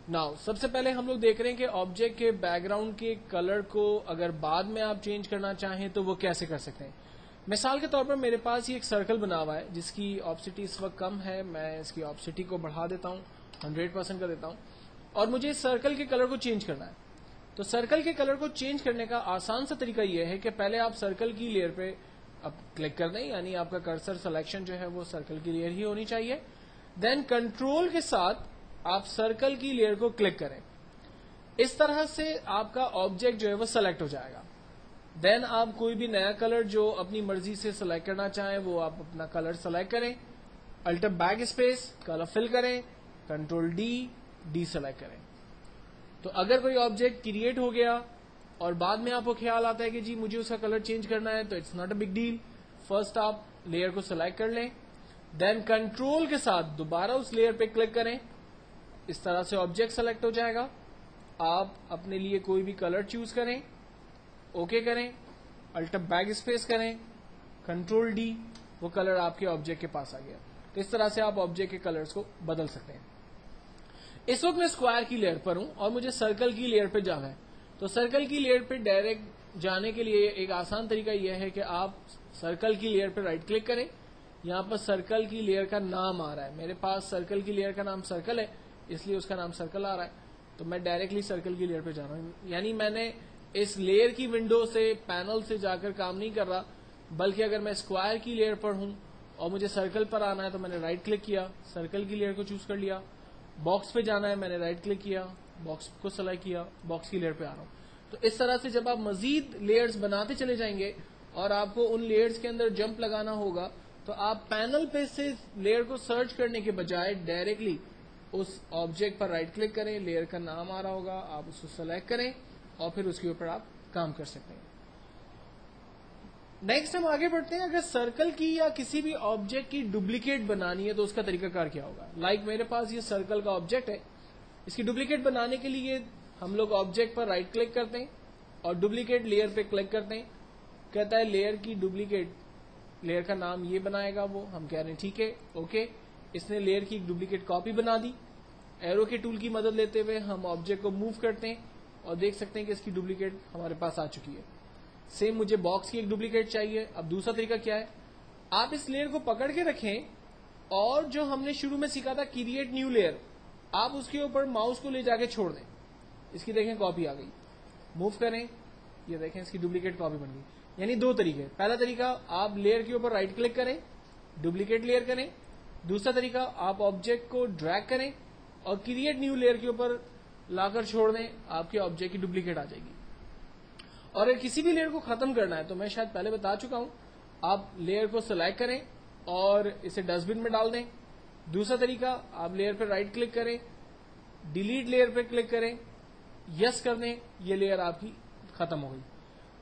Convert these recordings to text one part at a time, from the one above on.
Now سب سے پہلے ہم لوگ دیکھ رہے ہیں کہ آبجیکٹ کے بیک گراؤنڈ کے کلر کو اگر بعد میں آپ چینج کرنا چاہیں تو وہ کیسے کر سکتے ہیں. مثال کے طور پر میرے پاس یہ ایک سرکل بنا ہوا ہے جس کی آپسٹی اس وقت کم ہے. میں اس کی آپسٹی کو بڑھا دیتا ہوں, 100% کر دیتا ہوں, اور مجھے اس سرکل کے کلر کو چینج کرنا ہے. تو سرکل کے کلر کو چینج کرنے کا آسان سا طریقہ یہ ہے کہ پہلے آپ سرکل کی لیئر پہ اب کلک کر دیں, یعنی آپ کا کرسر سلیکشن جو ہے وہ سرکل کی لیئر ہی ہونی چاہیے. دین کنٹرول کے ساتھ آپ سرکل کی لیئر کو کلک کریں. اس طرح سے آپ کا آبجیکٹ جو ہے وہ سلیکٹ ہو جائے گا. دین آپ کوئی بھی نیا کلر جو اپنی مرضی سے سلیکٹ کرنا چاہیں وہ آپ اپنا کلر سلیکٹ کریں, الٹ بیک اسپیس, کلر فل کریں, کنٹرول ڈی سلیکٹ کریں. تو اگر کوئی آبجیکٹ کریٹ ہو گیا اور بعد میں آپ کو خیال آتا ہے کہ جی مجھے اس کا کلر چینج کرنا ہے تو it's not a big deal. First آپ لیئر کو سلیکٹ کر لیں, دین کنٹرول کے ساتھ دوبارہ اس لیئر پہ کلک کریں. اس طرح سے آبجیکٹ سلیکٹ ہو جائے گا. آپ اپنے لیے کوئی بھی کلر چوز کریں, اوکے کریں, الٹ بیک اسپیس کریں, کنٹرول ڈی, وہ کلر آپ کے آبجیکٹ کے پاس آ گیا. تو اس طرح سے آپ آبجیکٹ کے کلرز کو بدل سکتے ہیں. اس وقت میں اسکوائر کی لیئر پر ہوں اور مجھے سرکل کی لیئر پہ جانا ہے. تو سرکل کی لیئر پہ ڈائریکٹ جانے کے لیے ایک آسان طریقہ یہ ہے کہ آپ سرکل کی لیئر پہ رائٹ کلک کریں. یہاں پر سرکل کی لیئر کا نام آ رہا ہے, میرے پاس سرکل کی لیئر کا نام سرکل ہے اس لیے اس کا نام سرکل آ رہا ہے. تو میں ڈائریکٹلی سرکل کی لیئر پہ جا رہا ہوں, یعنی میں نے اس لیئر کی ونڈو سے پینل سے جا کر کام نہیں کر رہا, بلکہ اگر میں اسکوائر کی لیئر پر ہوں اور مجھے سرکل پر آنا ہے تو میں نے رائٹ کلک کیا, سرکل کی لیئر کو چوز کر لیا. باکس پہ جانا ہے, میں نے رائٹ کلک کیا, باکس کو سلیکٹ کیا, باکس کی لیئر پہ آ رہا ہوں. تو اس طرح سے جب آپ مزید لیئرز بناتے چلے جائیں گے اور آپ کو ان لیئرز کے اندر جمپ لگانا ہوگا تو آپ پینل پہ سے لیئر کو سرچ کرنے کے بجائے ڈائریکٹلی اس آبجیکٹ پر رائٹ کلک کریں, لیئر کا نام آ رہا ہوگا, آپ اس کو سلیکٹ کریں اور پھر اس کے اوپر آپ کام کر سکتے ہیں. نیکسٹ ہم آگے بڑھتے ہیں. اگر سرکل کی یا کسی بھی آبجیکٹ کی ڈپلیکیٹ بنانی ہے تو اس کا طریقہ کار کیا ہوگا. لائک میرے پاس یہ سرکل کا آبجیکٹ ہے, اس کی ڈپلیکیٹ بنانے کے لیے ہم لوگ آبجیکٹ پر رائٹ کلک کرتے ہیں اور ڈپلیکیٹ لیئر پہ کلک کرتے ہیں. کہتا ہے لیئر کی ڈپلیکیٹ, لیئر کا نام یہ بنائے گا وہ. ہم کہہ رہے ہیں ٹھیک ہے, اوکے. اس نے لیئر کی ایک ڈپلیکیٹ کاپی بنا دی. ایرو کے ٹول کی مدد لیتے ہوئے ہم آبجیکٹ کو موو کرتے ہیں اور دیکھ سکتے ہیں کہ اس کی ڈپلیکیٹ ہمارے پاس آ چکی ہے. سیم مجھے باکس کی ایک ڈپلیکیٹ چاہیے. اب دوسرا طریقہ کیا ہے, آپ اس لیئر کو پکڑ کے رکھیں اور جو ہم نے شروع میں سیکھا تھا کریٹ نیو لیئر, آپ اس کے اوپر ماؤس کو لے جا کے چھوڑ دیں. اس کی دیکھیں کاپی آ گئی. موو کریں, یہ دیکھیں اس کی ڈپلیکیٹ کاپی بن گئی. یعنی دو طریقے. پہلا طریقہ آپ لیئر کے اوپر رائٹ کلک کریں, ڈپلیکیٹ لیئر کریں. دوسرا طریقہ آپ آبجیکٹ کو ڈریگ کریں اور کریٹ نیو لیئر کے اوپر لا کر چھوڑ دیں, آپ کے آبجیکٹ کی ڈپلیکیٹ آ جائے گی. اور اگر کسی بھی لیئر کو ختم کرنا ہے تو میں شاید پہلے بتا چکا ہوں, آپ لیئر کو سلیکٹ کریں اور اسے ڈسٹ بن میں ڈال دیں. دوسرا طریقہ آپ لیئر پہ رائٹ کلک کریں, ڈیلیٹ لیئر پہ کلک کریں, یس کر دیں, یہ لیئر آپ کی ختم ہو گئی.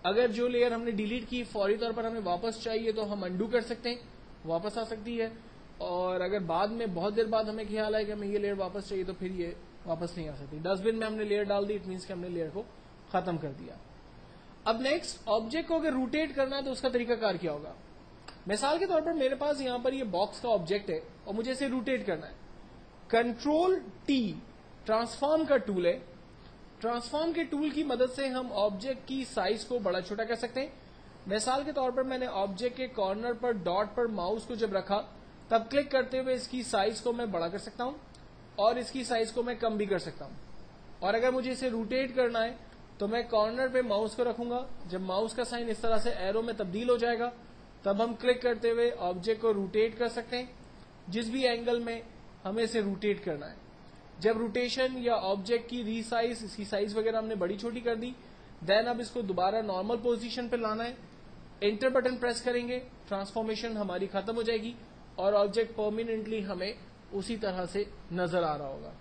اگر جو لیئر ہم نے ڈیلیٹ کی فوری طور پر ہمیں واپس چاہیے تو ہم انڈو کر سکتے ہیں, واپس آ سکتی ہے. اور اگر بعد میں بہت دیر بعد ہمیں خیال آئے کہ ہمیں یہ لیئر واپس چاہیے تو پھر یہ واپس نہیں آ سکتی. ڈسٹ بن میں ہم نے لیئر ڈال دی, اٹ مینس کہ ہم نے لیئر کو ختم کر دیا. اب نیکسٹ آبجیکٹ کو اگر روٹیٹ کرنا ہے تو اس کا طریقہ کار کیا ہوگا. مثال کے طور پر میرے پاس یہاں پر یہ باکس کا آبجیکٹ ہے اور مجھے اسے روٹیٹ کرنا ہے. کنٹرول ٹی ٹرانسفارم کا ٹول ہے. ٹرانسفارم کے ٹول کی مدد سے ہم آبجیکٹ کی سائز کو بڑا چھوٹا کر سکتے ہیں. مثال کے طور پر میں نے آبجیکٹ کے کارنر پر ڈاٹ پر ماؤس کو جب رکھا تب کلک کرتے ہوئے اس کی سائز کو میں بڑا کر سکتا ہوں اور اس کی سائز کو میں کم بھی کر سکتا ہوں. اور اگر مجھے اسے روٹیٹ کرنا ہے تو میں کارنر پہ ماؤس کو رکھوں گا. جب ماؤس کا سائن اس طرح سے ایرو میں تبدیل ہو جائے گا تب ہم کلک کرتے ہوئے آبجیکٹ کو روٹیٹ کر سکتے ہیں جس بھی اینگل میں ہمیں اسے روٹیٹ کرنا ہے. جب روٹیشن یا آبجیکٹ کی ری سائز, اس کی سائز وغیرہ ہم نے بڑی چھوٹی کر دی, دین اب اس کو دوبارہ نارمل پوزیشن پہ لانا ہے. انٹر بٹن پریس کریں گے, ٹرانسفارمیشن ہماری ختم ہو جائے گی اور آبجیکٹ پرماننٹلی ہمیں اسی طرح سے نظر آ رہا ہوگا.